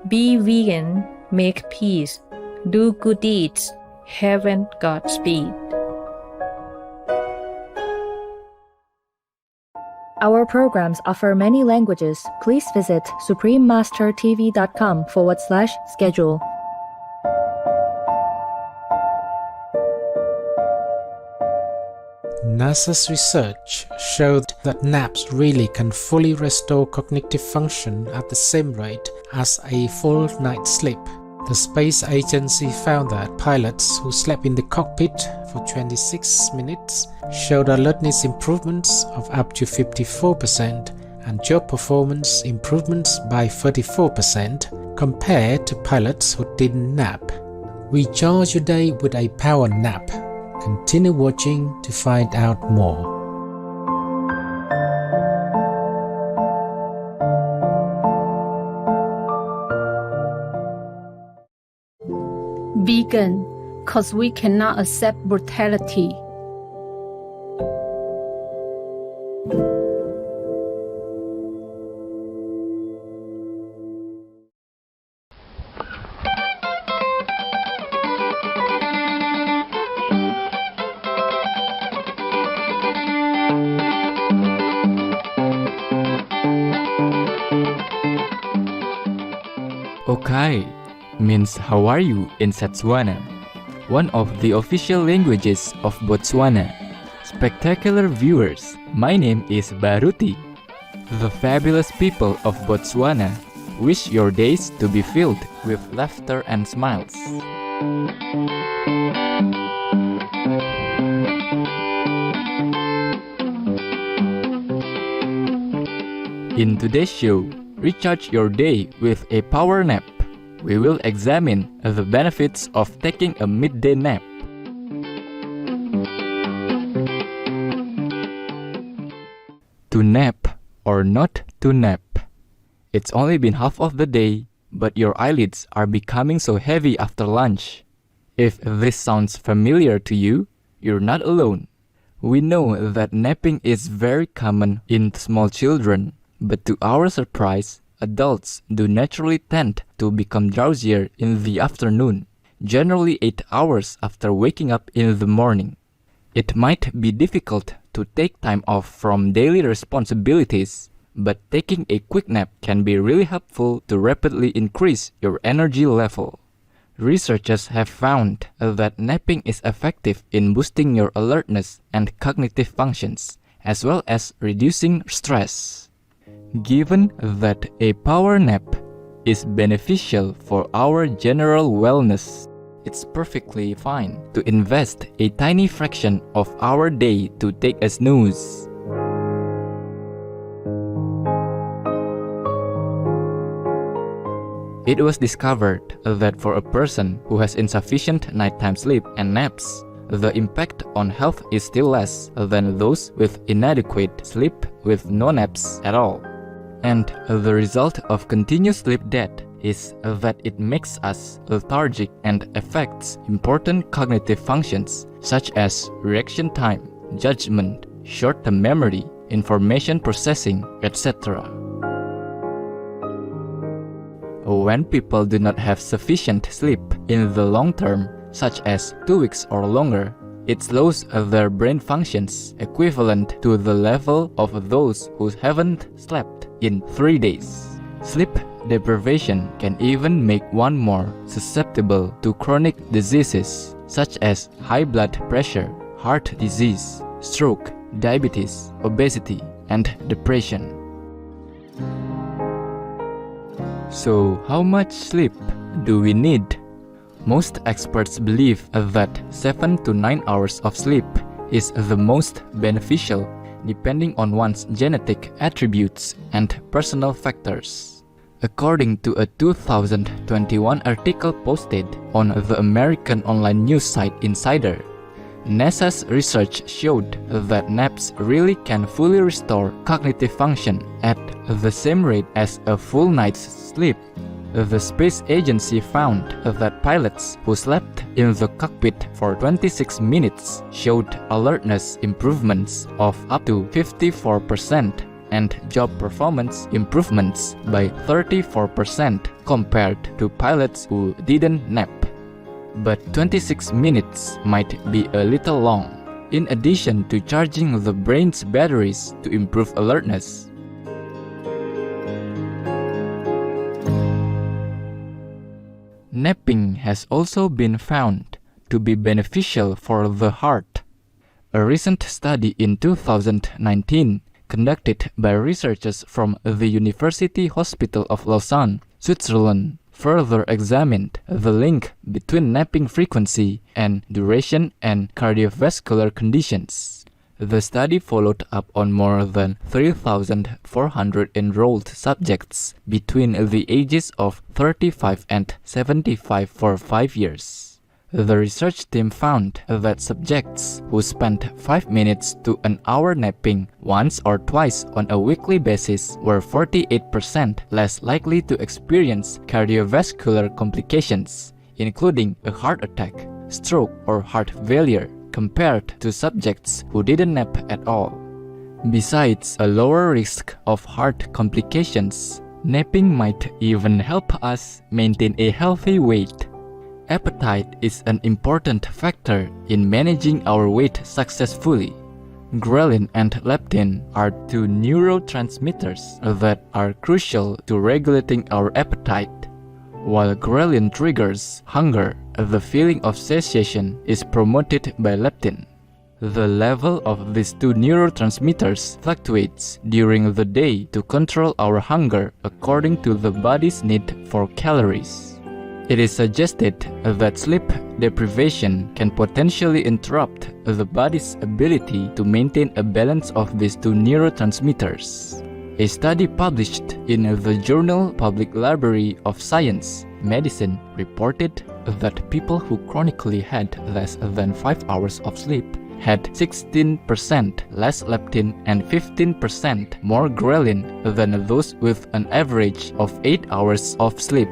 Be vegan, make peace, do good deeds, heaven Godspeed. Our programs offer many languages. Please visit suprememastertv.com/schedule. NASA's research showed that naps really can fully restore cognitive function at the same rate as a full night's sleep. The space agency found that pilots who slept in the cockpit for 26 minutes showed alertness improvements of up to 54% and job performance improvements by 34% compared to pilots who didn't nap. Recharge your day with a power nap. Continue watching to find out more. Vegan, cause we cannot accept brutality. Okay, means how are you in Setswana, one of the official languages of Botswana. Spectacular viewers, my name is Baruti. The fabulous people of Botswana wish your days to be filled with laughter and smiles. In today's show, recharge your day with a power nap. We will examine the benefits of taking a midday nap. To nap or not to nap. It's only been half of the day, but your eyelids are becoming so heavy after lunch. If this sounds familiar to you, you're not alone. We know that napping is very common in small children, but to our surprise, adults do naturally tend to become drowsier in the afternoon, generally 8 hours after waking up in the morning. It might be difficult to take time off from daily responsibilities, but taking a quick nap can be really helpful to rapidly increase your energy level. Researchers have found that napping is effective in boosting your alertness and cognitive functions, as well as reducing stress. Given that a power nap is beneficial for our general wellness, it's perfectly fine to invest a tiny fraction of our day to take a snooze. It was discovered that for a person who has insufficient nighttime sleep and naps, the impact on health is still less than those with inadequate sleep with no naps at all. And the result of continuous sleep debt is that it makes us lethargic and affects important cognitive functions such as reaction time, judgment, short-term memory, information processing, etc. When people do not have sufficient sleep in the long term, such as 2 weeks or longer, it slows their brain functions equivalent to the level of those who haven't slept in 3 days. Sleep deprivation can even make one more susceptible to chronic diseases such as high blood pressure, heart disease, stroke, diabetes, obesity, and depression. So, how much sleep do we need? Most experts believe that 7 to 9 hours of sleep is the most beneficial, depending on one's genetic attributes and personal factors. According to a 2021 article posted on the American online news site Insider, NASA's research showed that naps really can fully restore cognitive function at the same rate as a full night's sleep. The space agency found that pilots who slept in the cockpit for 26 minutes showed alertness improvements of up to 54% and job performance improvements by 34%. compared to pilots who didn't nap. But 26 minutes might be a little long, in addition to charging the brain's batteries to improve alertness. Napping has also been found to be beneficial for the heart. A recent study in 2019 conducted by researchers from the University Hospital of Lausanne, Switzerland, further examined the link between napping frequency and duration and cardiovascular conditions. The study followed up on more than 3,400 enrolled subjects between the ages of 35 and 75 for 5 years. The research team found that subjects who spent 5 minutes to an hour napping once or twice on a weekly basis were 48% less likely to experience cardiovascular complications, including a heart attack, stroke, or heart failure, compared to subjects who didn't nap at all. Besides a lower risk of heart complications, napping might even help us maintain a healthy weight. Appetite is an important factor in managing our weight successfully. Ghrelin and leptin are two neurotransmitters that are crucial to regulating our appetite. While ghrelin triggers hunger, the feeling of satiation is promoted by leptin. The level of these two neurotransmitters fluctuates during the day to control our hunger according to the body's need for calories. It is suggested that sleep deprivation can potentially interrupt the body's ability to maintain a balance of these two neurotransmitters. A study published in the journal Public Library of Science, Medicine reported that people who chronically had less than 5 hours of sleep had 16% less leptin and 15% more ghrelin than those with an average of 8 hours of sleep.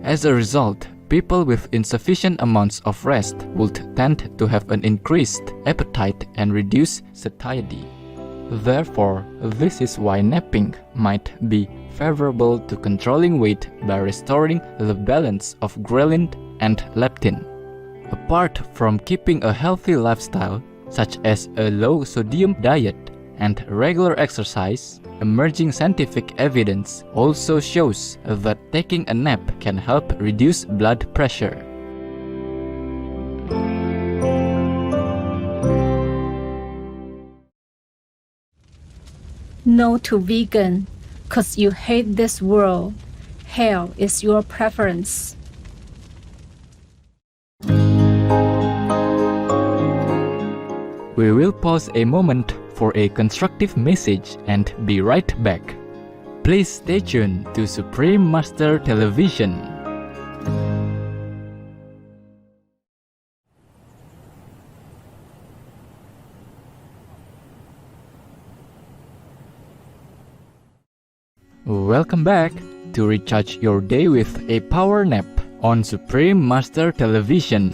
As a result, people with insufficient amounts of rest would tend to have an increased appetite and reduced satiety. Therefore, this is why napping might be favorable to controlling weight by restoring the balance of ghrelin and leptin. Apart from keeping a healthy lifestyle, such as a low-sodium diet and regular exercise, emerging scientific evidence also shows that taking a nap can help reduce blood pressure. No to vegan, 'cause you hate this world. Hell is your preference. We will pause a moment for a constructive message and be right back. Please stay tuned to Supreme Master Television. Welcome back to recharge your day with a power nap on Supreme Master Television.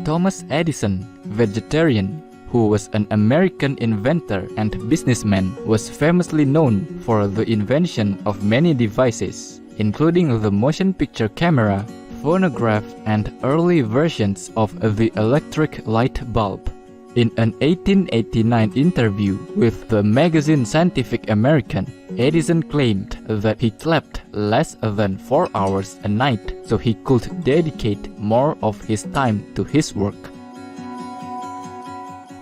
Thomas Edison, vegetarian, who was an American inventor and businessman, was famously known for the invention of many devices, including the motion picture camera, phonograph, and early versions of the electric light bulb. In an 1889 interview with the magazine Scientific American, Edison claimed that he slept less than 4 hours a night so he could dedicate more of his time to his work.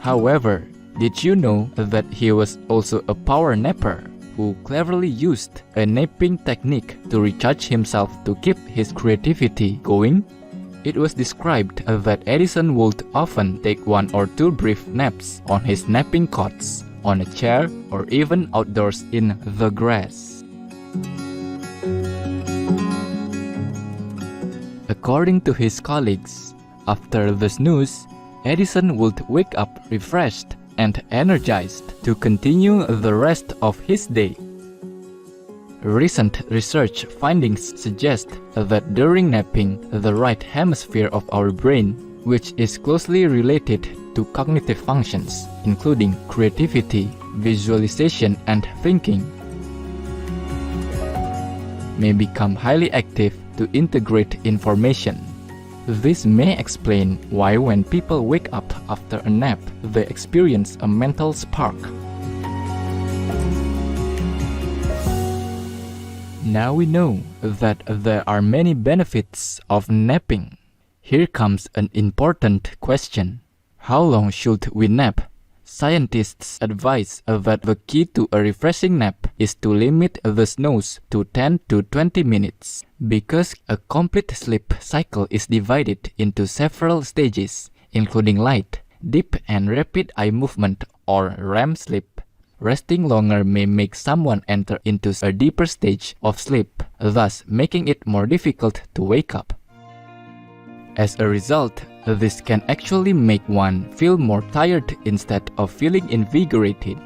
However, did you know that he was also a power napper who cleverly used a napping technique to recharge himself to keep his creativity going? It was described that Edison would often take 1 or 2 brief naps on his napping cots, on a chair, or even outdoors in the grass. According to his colleagues, after the snooze, Edison would wake up refreshed and energized to continue the rest of his day. Recent research findings suggest that during napping, the right hemisphere of our brain, which is closely related to cognitive functions, including creativity, visualization, and thinking, may become highly active to integrate information. This may explain why when people wake up after a nap, they experience a mental spark. Now we know that there are many benefits of napping. Here comes an important question. How long should we nap? Scientists advise that the key to a refreshing nap is to limit the snooze to 10 to 20 minutes, because a complete sleep cycle is divided into several stages, including light, deep and rapid eye movement or REM sleep. Resting longer may make someone enter into a deeper stage of sleep, thus making it more difficult to wake up. As a result, this can actually make one feel more tired instead of feeling invigorated.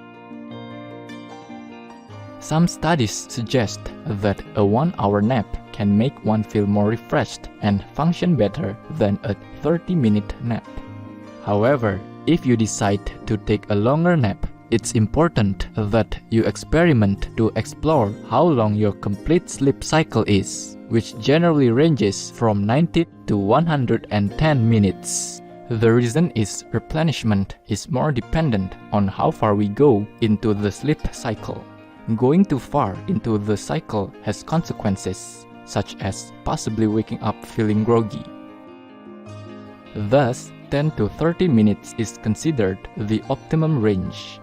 Some studies suggest that a 1-hour nap can make one feel more refreshed and function better than a 30-minute nap. However, if you decide to take a longer nap, it's important that you experiment to explore how long your complete sleep cycle is, which generally ranges from 90 to 110 minutes. The reason is replenishment is more dependent on how far we go into the sleep cycle. Going too far into the cycle has consequences, such as possibly waking up feeling groggy. Thus, 10 to 30 minutes is considered the optimum range.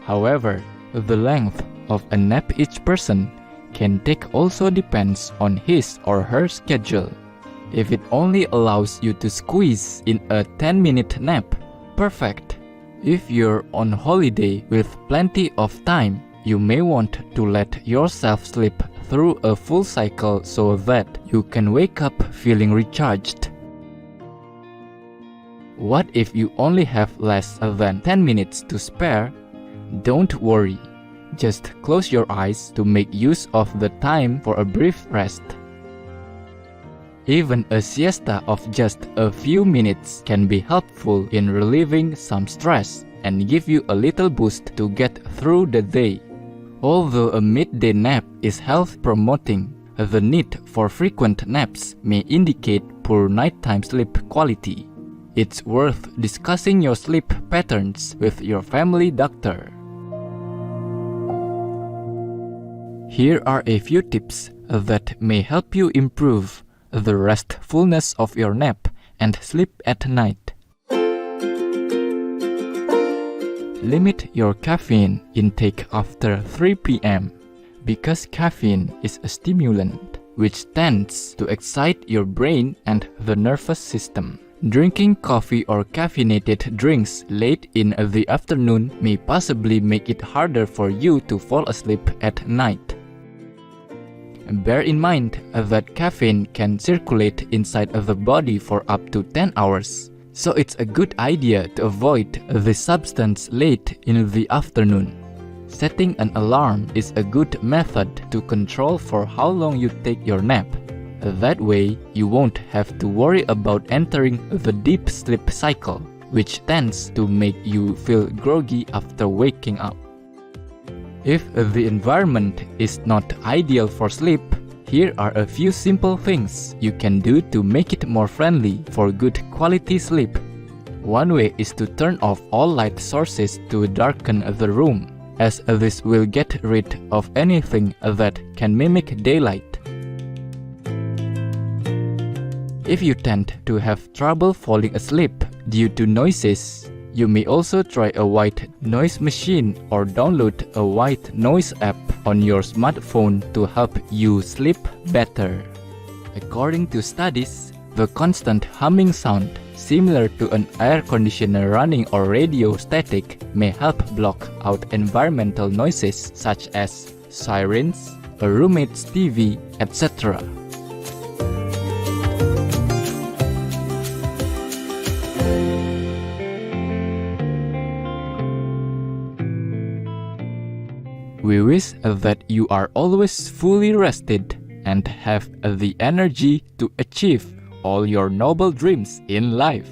However, the length of a nap each person can take also depends on his or her schedule. If it only allows you to squeeze in a 10-minute nap, perfect. If you're on holiday with plenty of time, you may want to let yourself sleep through a full cycle so that you can wake up feeling recharged. What if you only have less than 10 minutes to spare? Don't worry. Just close your eyes to make use of the time for a brief rest. Even a siesta of just a few minutes can be helpful in relieving some stress and give you a little boost to get through the day. Although a midday nap is health-promoting, the need for frequent naps may indicate poor nighttime sleep quality. It's worth discussing your sleep patterns with your family doctor. Here are a few tips that may help you improve the restfulness of your nap and sleep at night. Limit your caffeine intake after 3 p.m. because caffeine is a stimulant which tends to excite your brain and the nervous system. Drinking coffee or caffeinated drinks late in the afternoon may possibly make it harder for you to fall asleep at night. Bear in mind that caffeine can circulate inside of the body for up to 10 hours, so it's a good idea to avoid the substance late in the afternoon. Setting an alarm is a good method to control for how long you take your nap. That way, you won't have to worry about entering the deep sleep cycle, which tends to make you feel groggy after waking up. If the environment is not ideal for sleep, here are a few simple things you can do to make it more friendly for good quality sleep. One way is to turn off all light sources to darken the room, as this will get rid of anything that can mimic daylight. If you tend to have trouble falling asleep due to noises, you may also try a white noise machine or download a white noise app on your smartphone to help you sleep better. According to studies, the constant humming sound, similar to an air conditioner running or radio static, may help block out environmental noises such as sirens, a roommate's TV, etc. We wish that you are always fully rested and have the energy to achieve all your noble dreams in life.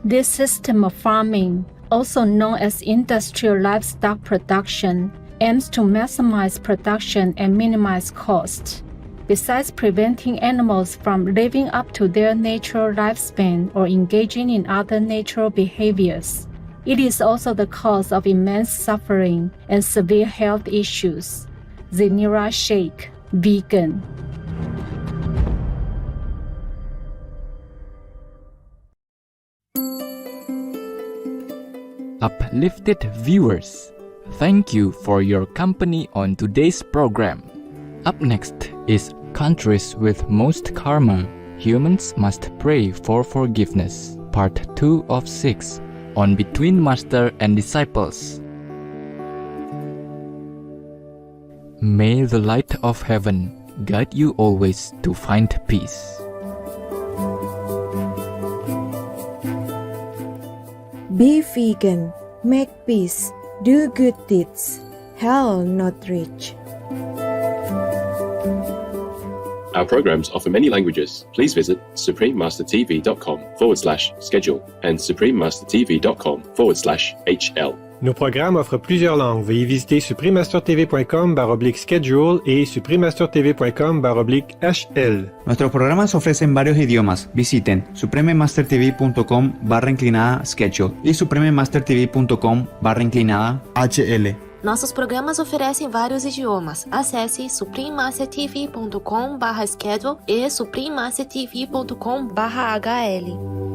This system of farming also known as industrial livestock production, aims to maximize production and minimize cost. Besides preventing animals from living up to their natural lifespan or engaging in other natural behaviors, it is also the cause of immense suffering and severe health issues. Zenira Sheikh, vegan. Uplifted viewers, thank you for your company on today's program. Up next is Countries with Most Karma. Humans Must Pray for Forgiveness, Part 2 of 6, on Between Master and Disciples. May the light of heaven guide you always to find peace. Be vegan, make peace, do good deeds. Hell not rich. Our programs offer many languages. Please visit suprememastertv.com/schedule and suprememastertv.com/HL. Nos programmes offrent plusieurs langues. Veuillez visiter suprememastertv.com/schedule et suprememastertv.com/HL. Nuestros programas ofrecen varios idiomas. Visiten suprememastertv.com/schedule e suprememastertv.com/HL. Nossos programas oferecem vários idiomas. Acesse suprememastertv.com/schedule e suprememastertv.com/HL.